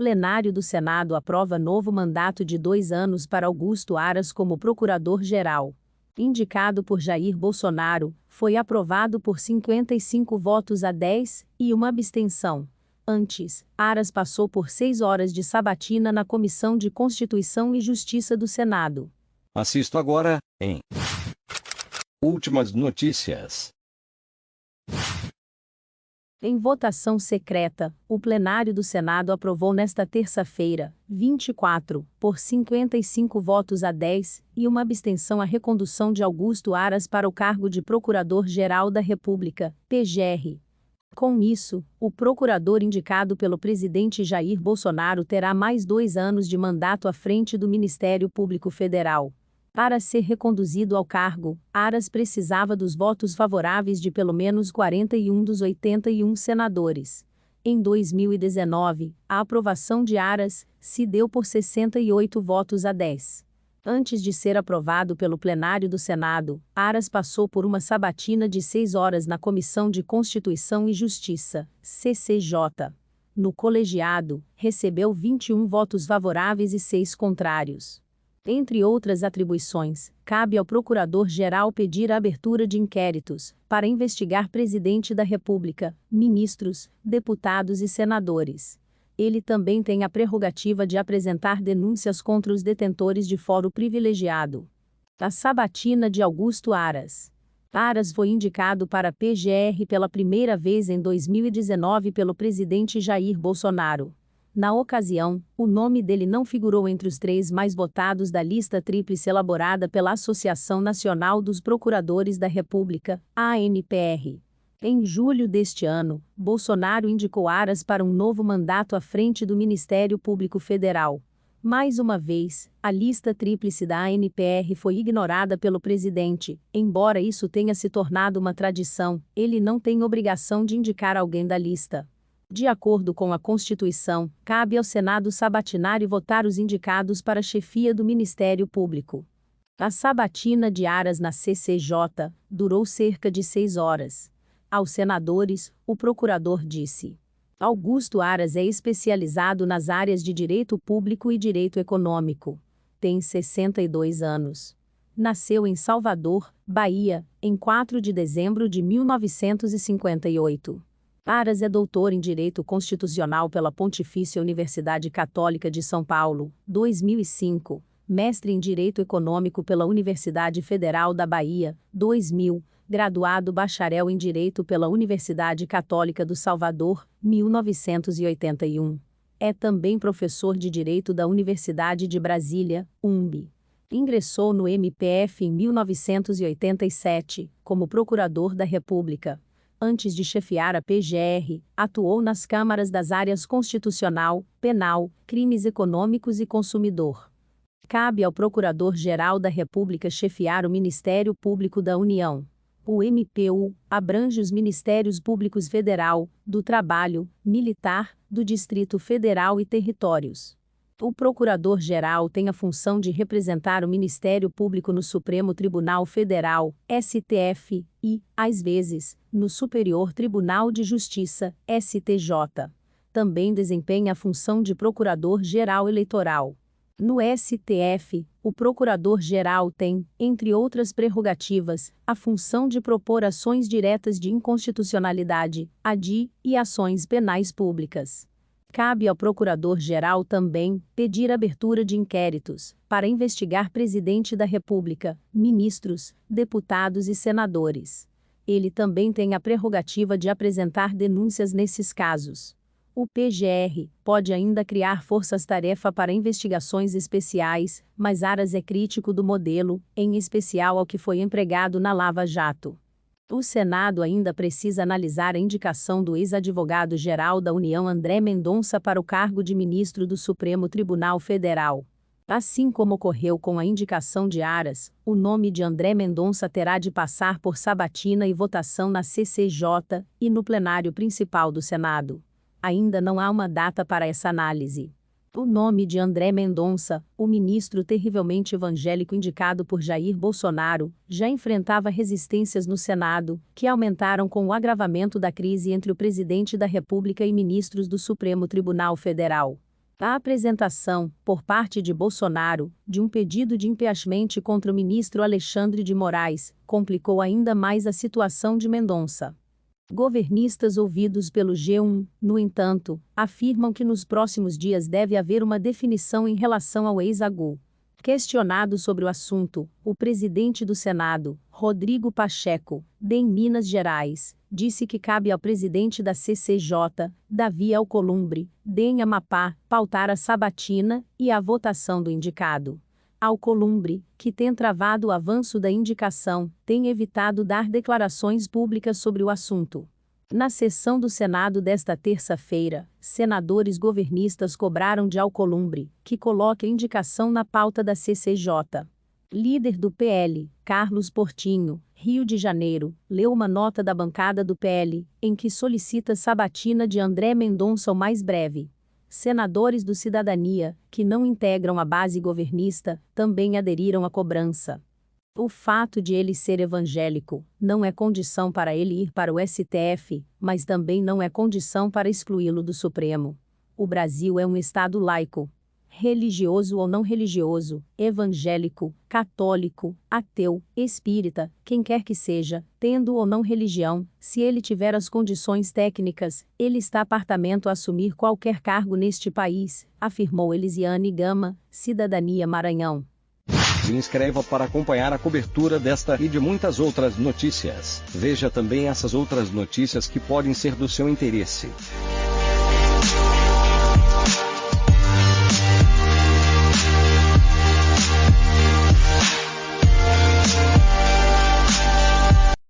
Plenário do Senado aprova novo mandato de 2 anos para Augusto Aras como Procurador-Geral. Indicado por Jair Bolsonaro, foi aprovado por 55 votos a 10 e uma abstenção. Antes, Aras passou por 6 horas de sabatina na Comissão de Constituição e Justiça do Senado. Assisto agora, em Últimas Notícias. Em votação secreta, o plenário do Senado aprovou nesta terça-feira, 24, por 55 votos a 10 e uma abstenção a recondução de Augusto Aras para o cargo de Procurador-Geral da República, PGR. Com isso, o procurador indicado pelo presidente Jair Bolsonaro terá mais 2 anos de mandato à frente do Ministério Público Federal. Para ser reconduzido ao cargo, Aras precisava dos votos favoráveis de pelo menos 41 dos 81 senadores. Em 2019, a aprovação de Aras se deu por 68 votos a 10. Antes de ser aprovado pelo plenário do Senado, Aras passou por uma sabatina de 6 horas na Comissão de Constituição e Justiça, CCJ. No colegiado, recebeu 21 votos favoráveis e 6 contrários. Entre outras atribuições, cabe ao Procurador-Geral pedir a abertura de inquéritos para investigar presidente da República, ministros, deputados e senadores. Ele também tem a prerrogativa de apresentar denúncias contra os detentores de foro privilegiado. A sabatina de Augusto Aras. Aras foi indicado para a PGR pela primeira vez em 2019 pelo presidente Jair Bolsonaro. Na ocasião, o nome dele não figurou entre os 3 mais votados da lista tríplice elaborada pela Associação Nacional dos Procuradores da República, ANPR. Em julho deste ano, Bolsonaro indicou Aras para um novo mandato à frente do Ministério Público Federal. Mais uma vez, a lista tríplice da ANPR foi ignorada pelo presidente. Embora isso tenha se tornado uma tradição, ele não tem obrigação de indicar alguém da lista. De acordo com a Constituição, cabe ao Senado sabatinar e votar os indicados para a chefia do Ministério Público. A sabatina de Aras na CCJ durou cerca de 6 horas. Aos senadores, o procurador disse: Augusto Aras é especializado nas áreas de direito público e direito econômico. Tem 62 anos. Nasceu em Salvador, Bahia, em 4 de dezembro de 1958. Aras é doutor em Direito Constitucional pela Pontifícia Universidade Católica de São Paulo, 2005, mestre em Direito Econômico pela Universidade Federal da Bahia, 2000, graduado bacharel em Direito pela Universidade Católica do Salvador, 1981. É também professor de Direito da Universidade de Brasília, UNB. Ingressou no MPF em 1987, como Procurador da República. Antes de chefiar a PGR, atuou nas câmaras das áreas Constitucional, Penal, Crimes Econômicos e Consumidor. Cabe ao Procurador-Geral da República chefiar o Ministério Público da União. O MPU abrange os Ministérios Públicos Federal, do Trabalho, Militar, do Distrito Federal e Territórios. O Procurador-Geral tem a função de representar o Ministério Público no Supremo Tribunal Federal, STF, e, às vezes, no Superior Tribunal de Justiça, STJ. Também desempenha a função de Procurador-Geral Eleitoral. No STF, o Procurador-Geral tem, entre outras prerrogativas, a função de propor ações diretas de inconstitucionalidade, ADI, e ações penais públicas. Cabe ao Procurador-Geral também pedir abertura de inquéritos para investigar presidente da República, ministros, deputados e senadores. Ele também tem a prerrogativa de apresentar denúncias nesses casos. O PGR pode ainda criar forças-tarefa para investigações especiais, mas Aras é crítico do modelo, em especial ao que foi empregado na Lava Jato. O Senado ainda precisa analisar a indicação do ex-advogado-geral da União André Mendonça para o cargo de ministro do Supremo Tribunal Federal. Assim como ocorreu com a indicação de Aras, o nome de André Mendonça terá de passar por sabatina e votação na CCJ e no plenário principal do Senado. Ainda não há uma data para essa análise. O nome de André Mendonça, o ministro terrivelmente evangélico indicado por Jair Bolsonaro, já enfrentava resistências no Senado, que aumentaram com o agravamento da crise entre o presidente da República e ministros do Supremo Tribunal Federal. A apresentação, por parte de Bolsonaro, de um pedido de impeachment contra o ministro Alexandre de Moraes, complicou ainda mais a situação de Mendonça. Governistas ouvidos pelo G1, no entanto, afirmam que nos próximos dias deve haver uma definição em relação ao ex-AGU. Questionado sobre o assunto, o presidente do Senado, Rodrigo Pacheco, em Minas Gerais, disse que cabe ao presidente da CCJ, Davi Alcolumbre, em Amapá, pautar a sabatina e a votação do indicado. Alcolumbre, que tem travado o avanço da indicação, tem evitado dar declarações públicas sobre o assunto. Na sessão do Senado desta terça-feira, senadores governistas cobraram de Alcolumbre, que coloque a indicação na pauta da CCJ. Líder do PL, Carlos Portinho, Rio de Janeiro, leu uma nota da bancada do PL, em que solicita sabatina de André Mendonça o mais breve. Senadores do Cidadania, que não integram a base governista, também aderiram à cobrança. O fato de ele ser evangélico não é condição para ele ir para o STF, mas também não é condição para excluí-lo do Supremo. O Brasil é um Estado laico. Religioso ou não religioso, evangélico, católico, ateu, espírita, quem quer que seja, tendo ou não religião, se ele tiver as condições técnicas, ele está apartamento a assumir qualquer cargo neste país, afirmou Elisiane Gama, Cidadania Maranhão. Se inscreva para acompanhar a cobertura desta e de muitas outras notícias. Veja também essas outras notícias que podem ser do seu interesse.